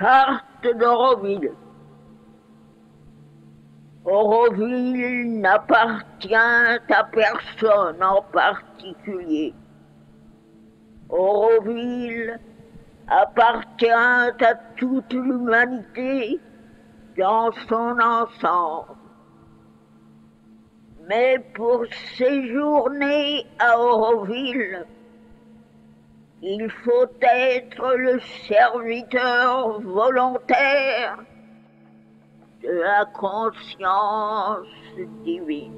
Charte d'Auroville. Auroville n'appartient à personne en particulier. Auroville appartient à toute l'humanité dans son ensemble. Mais pour séjourner à Auroville, il faut être le serviteur volontaire de la conscience divine.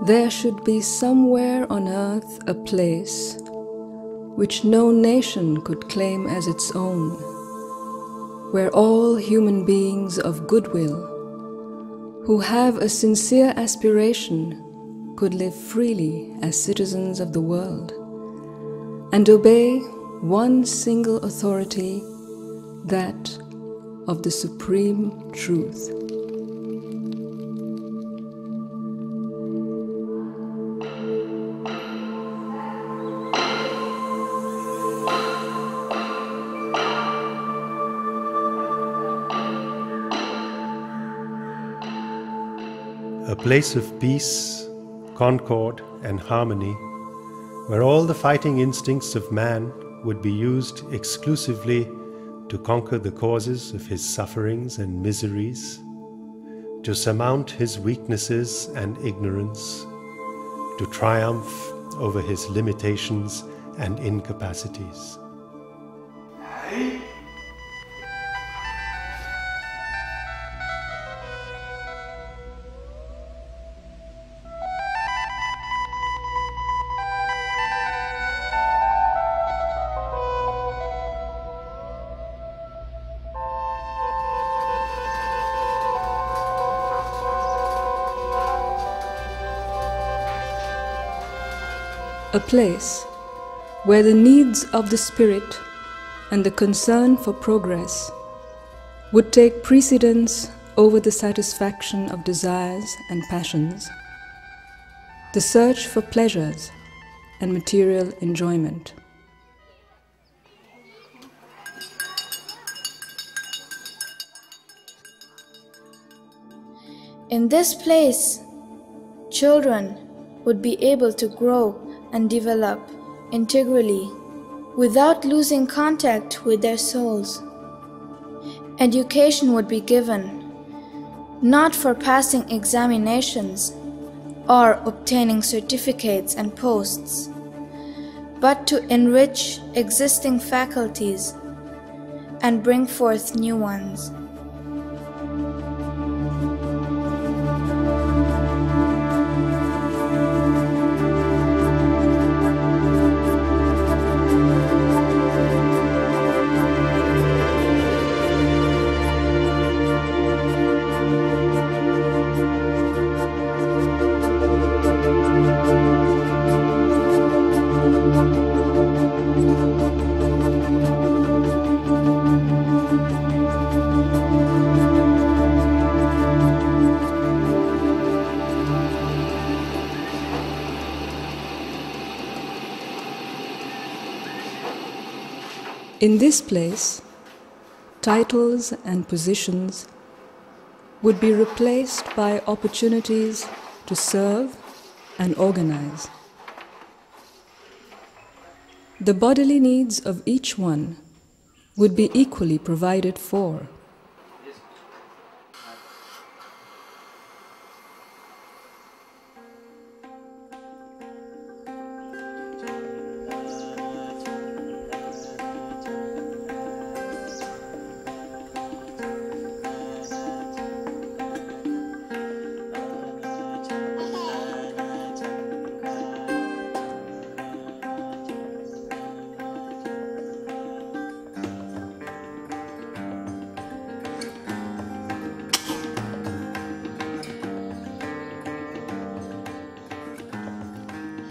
There should be somewhere on earth a place which no nation could claim as its own, where all human beings of goodwill, who have a sincere aspiration, could live freely as citizens of the world, and obey one single authority, that of the supreme truth. A place of peace, concord, and harmony, where all the fighting instincts of man would be used exclusively to conquer the causes of his sufferings and miseries, to surmount his weaknesses and ignorance, to triumph over his limitations and incapacities. A place where the needs of the spirit and the concern for progress would take precedence over the satisfaction of desires and passions, the search for pleasures and material enjoyment. In this place, children would be able to grow and develop integrally without losing contact with their souls. Education would be given, not for passing examinations or obtaining certificates and posts, but to enrich existing faculties and bring forth new ones. In this place, titles and positions would be replaced by opportunities to serve and organize. The bodily needs of each one would be equally provided for.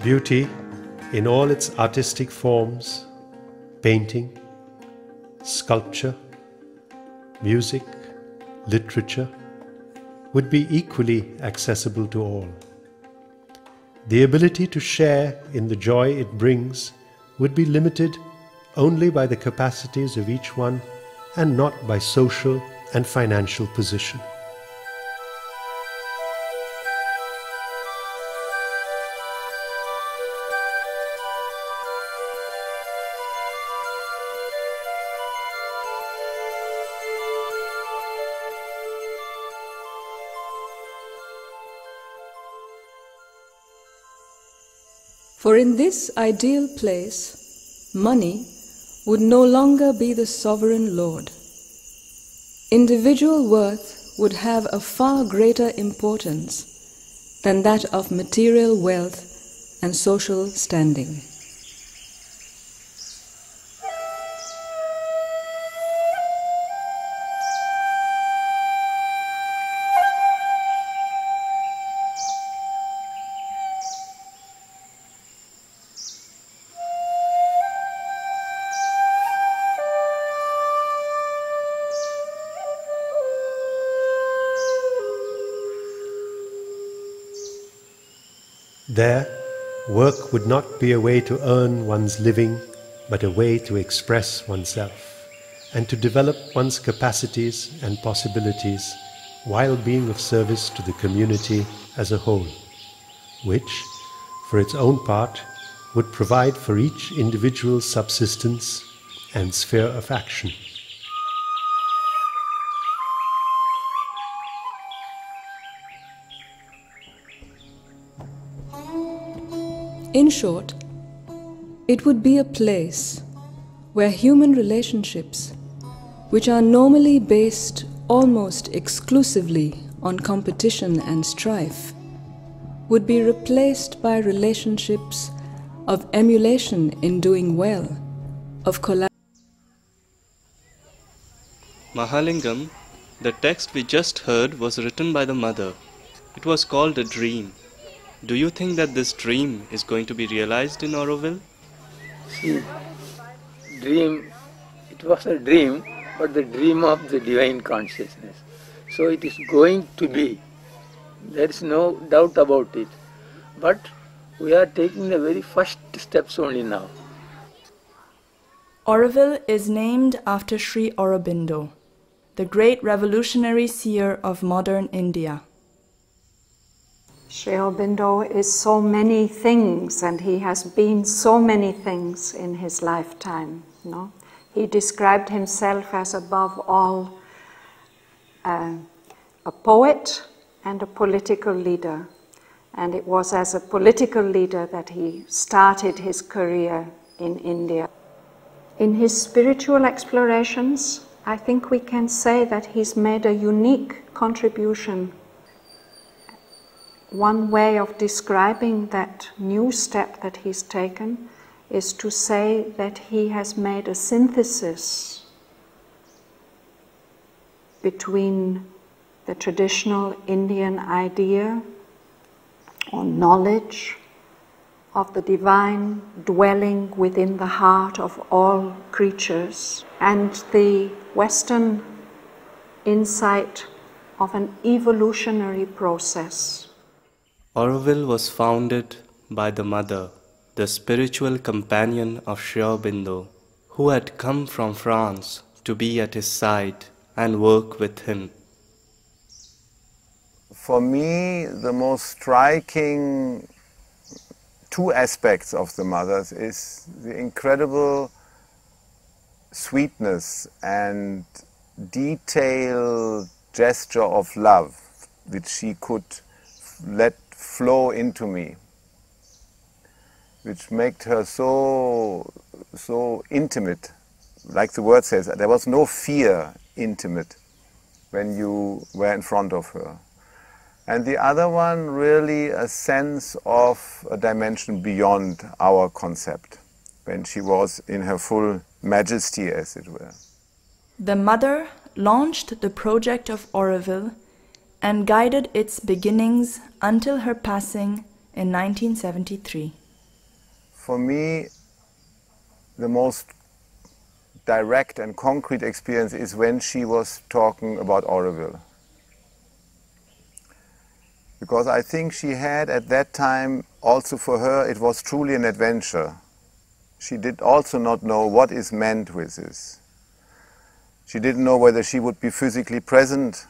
Beauty in all its artistic forms, painting, sculpture, music, literature, would be equally accessible to all. The ability to share in the joy it brings would be limited only by the capacities of each one and not by social and financial position. For in this ideal place, money would no longer be the sovereign lord. Individual worth would have a far greater importance than that of material wealth and social standing. There, work would not be a way to earn one's living, but a way to express oneself and to develop one's capacities and possibilities while being of service to the community as a whole, which, for its own part, would provide for each individual's subsistence and sphere of action. In short, it would be a place where human relationships, which are normally based almost exclusively on competition and strife, would be replaced by relationships of emulation in doing well, of collaboration. Mahalingam, the text we just heard was written by the mother. It was called a dream. Do you think that this dream is going to be realized in Auroville? See, dream, it was a dream, but the dream of the divine consciousness. So it is going to be. There is no doubt about it. But we are taking the very first steps only now. Auroville is named after Sri Aurobindo, the great revolutionary seer of modern India. Sri Aurobindo is so many things, and he has been so many things in his lifetime. No? He described himself as above all a poet and a political leader. And it was as a political leader that he started his career in India. In his spiritual explorations, I think we can say that he's made a unique contribution. One way of describing that new step that he's taken is to say that he has made a synthesis between the traditional Indian idea or knowledge of the divine dwelling within the heart of all creatures and the Western insight of an evolutionary process. Auroville was founded by the mother, the spiritual companion of Sri Aurobindo, who had come from France to be at his side and work with him. For me, the most striking two aspects of the mothers is the incredible sweetness and detailed gesture of love which she could let flow into me, which made her so intimate. Like the word says, there was no fear intimate when you were in front of her. And the other one, really a sense of a dimension beyond our concept, when she was in her full majesty, as it were. The mother launched the project of Auroville and guided its beginnings until her passing in 1973. for me, the most direct and concrete experience is when she was talking about Auroville. Because I think she had at that time, also for her, it was truly an adventure. She did also not know what is meant with this. She didn't know whether she would be physically present.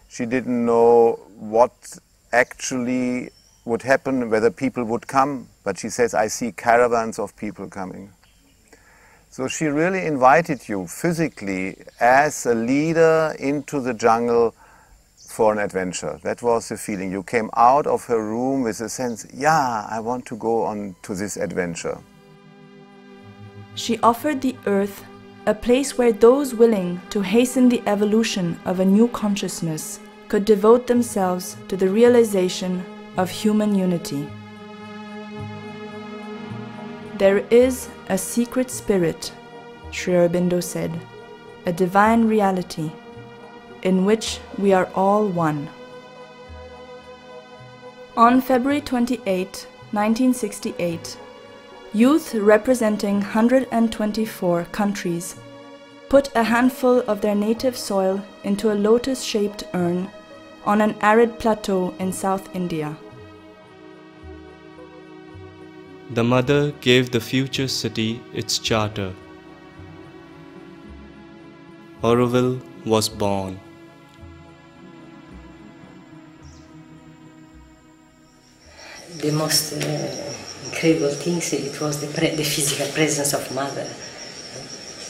She didn't know what actually would happen, whether people would come. But she says, I see caravans of people coming. So she really invited you physically as a leader into the jungle for an adventure. That was the feeling. You came out of her room with a sense, yeah, I want to go on to this adventure. She offered the earth a place where those willing to hasten the evolution of a new consciousness could devote themselves to the realization of human unity. There is a secret spirit, Sri Aurobindo said, a divine reality, in which we are all one. On February 28, 1968, youth representing 124 countries put a handful of their native soil into a lotus-shaped urn on an arid plateau in South India. The mother gave the future city its charter. Auroville was born. The most incredible things, it was the physical presence of mother,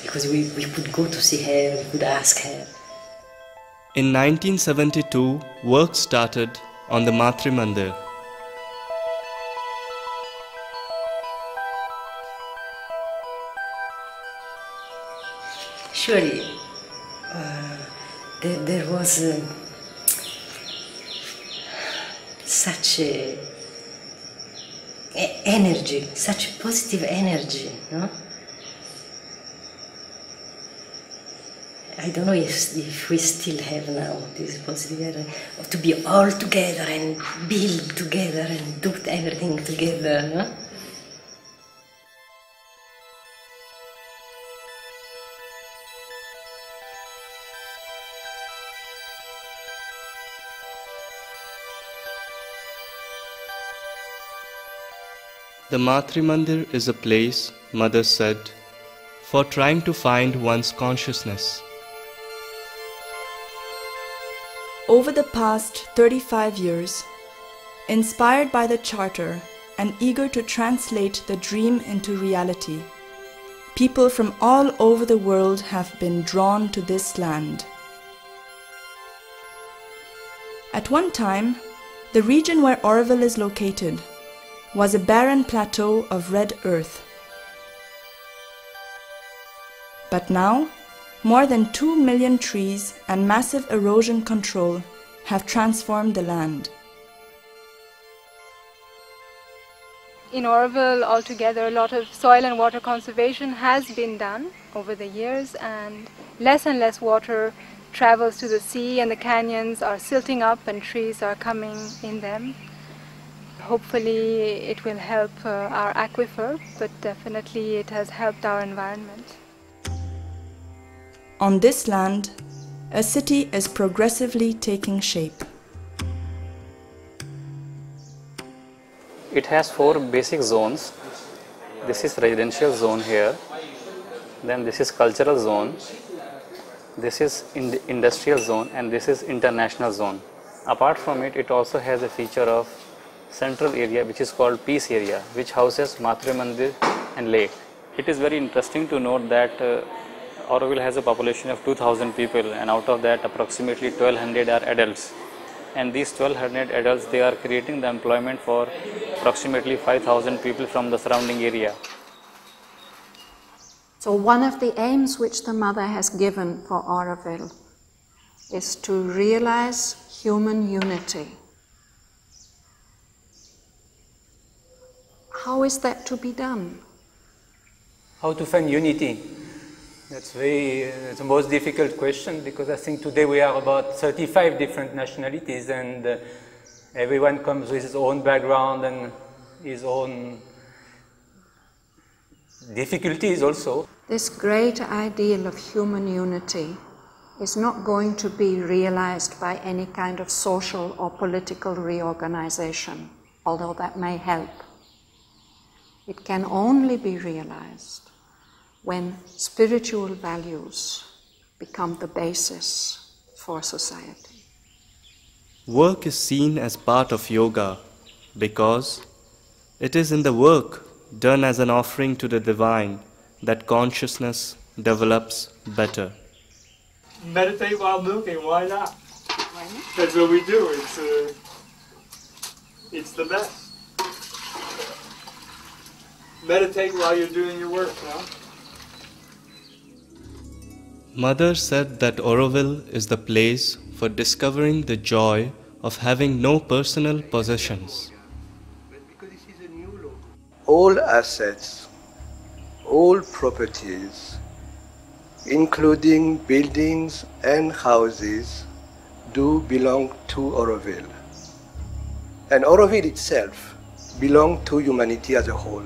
because we could go to see her, we could ask her. In 1972, work started on the Matri Mandir. Surely, there was such energy, such positive energy, no? I don't know if we still have now this positive energy to be all together and build together and do everything together, no? The Matri Mandir is a place, Mother said, for trying to find one's consciousness. Over the past 35 years, inspired by the Charter and eager to translate the dream into reality, people from all over the world have been drawn to this land. At one time, the region where Auroville is located was a barren plateau of red earth. But now, more than 2 million trees and massive erosion control have transformed the land. In Auroville altogether, a lot of soil and water conservation has been done over the years, and less water travels to the sea, and the canyons are silting up and trees are coming in them. Hopefully it will help our aquifer, but definitely it has helped our environment. On this land, a city is progressively taking shape. It has 4 basic zones. This is residential zone here, then this is cultural zone, this is industrial zone, and this is international zone. Apart from it, it also has a feature of central area which is called Peace Area, which houses Matri Mandir and lake. It is very interesting to note that Auroville has a population of 2,000 people, and out of that approximately 1,200 are adults. And these 1,200 adults, they are creating the employment for approximately 5,000 people from the surrounding area. So one of the aims which the Mother has given for Auroville is to realize human unity. How is that to be done? How to find unity? That's the most difficult question, because I think today we are about 35 different nationalities, and everyone comes with his own background and his own difficulty is also this great ideal of human unity is not going to be realized by any kind of social or political reorganization, although that may help. It can only be realized when spiritual values become the basis for society. Work is seen as part of yoga because it is in the work done as an offering to the divine that consciousness develops better. Meditate while moving, why not? That's what we do. It's the best. Meditate while you're doing your work, no? Mother said that Auroville is the place for discovering the joy of having no personal possessions. All assets, all properties, including buildings and houses, do belong to Auroville. And Auroville itself belongs to humanity as a whole.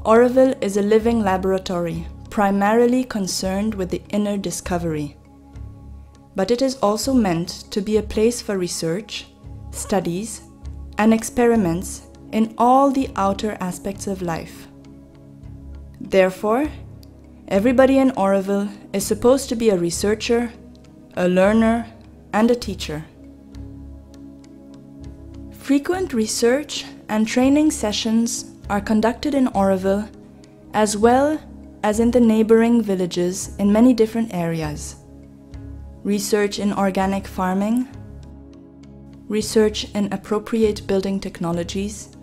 Auroville is a living laboratory, primarily concerned with the inner discovery. But it is also meant to be a place for research, studies, and experiments in all the outer aspects of life. Therefore, everybody in Auroville is supposed to be a researcher, a learner, and a teacher. Frequent research and training sessions are conducted in Auroville as well as in the neighboring villages in many different areas. Research in organic farming, research in appropriate building technologies,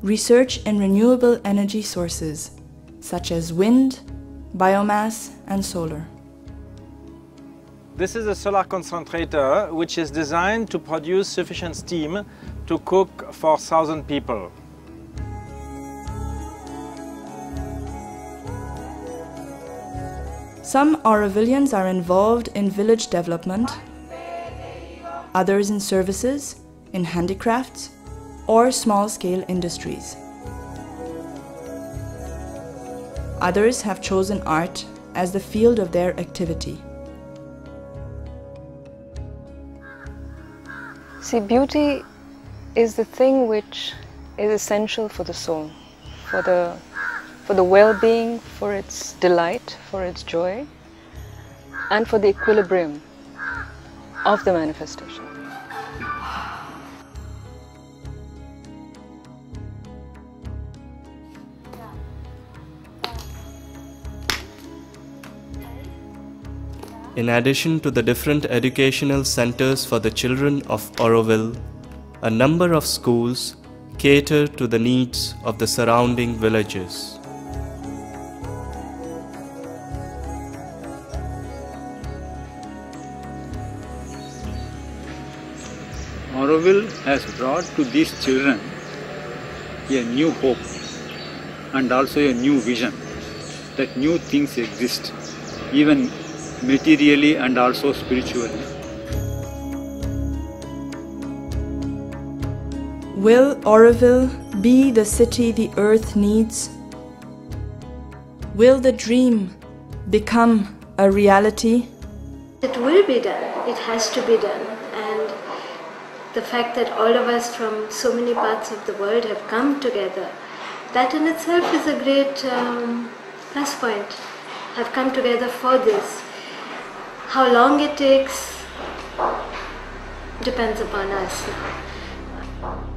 research in renewable energy sources such as wind, biomass, and solar. This is a solar concentrator which is designed to produce sufficient steam to cook for 1,000 people. Some Aurovillians are involved in village development, others in services, in handicrafts, or small-scale industries. Others have chosen art as the field of their activity. See, beauty is the thing which is essential for the soul, for the well-being, for its delight, for its joy, and for the equilibrium of the manifestation. In addition to the different educational centers for the children of Auroville, a number of schools cater to the needs of the surrounding villages. Auroville has brought to these children a new hope and also a new vision that new things exist, even materially and also spiritually. Will Auroville be the city the earth needs? Will the dream become a reality? It will be done. It has to be done. And the fact that all of us from so many parts of the world have come together, that in itself is a great plus point. Have come together for this. How long it takes depends upon us now.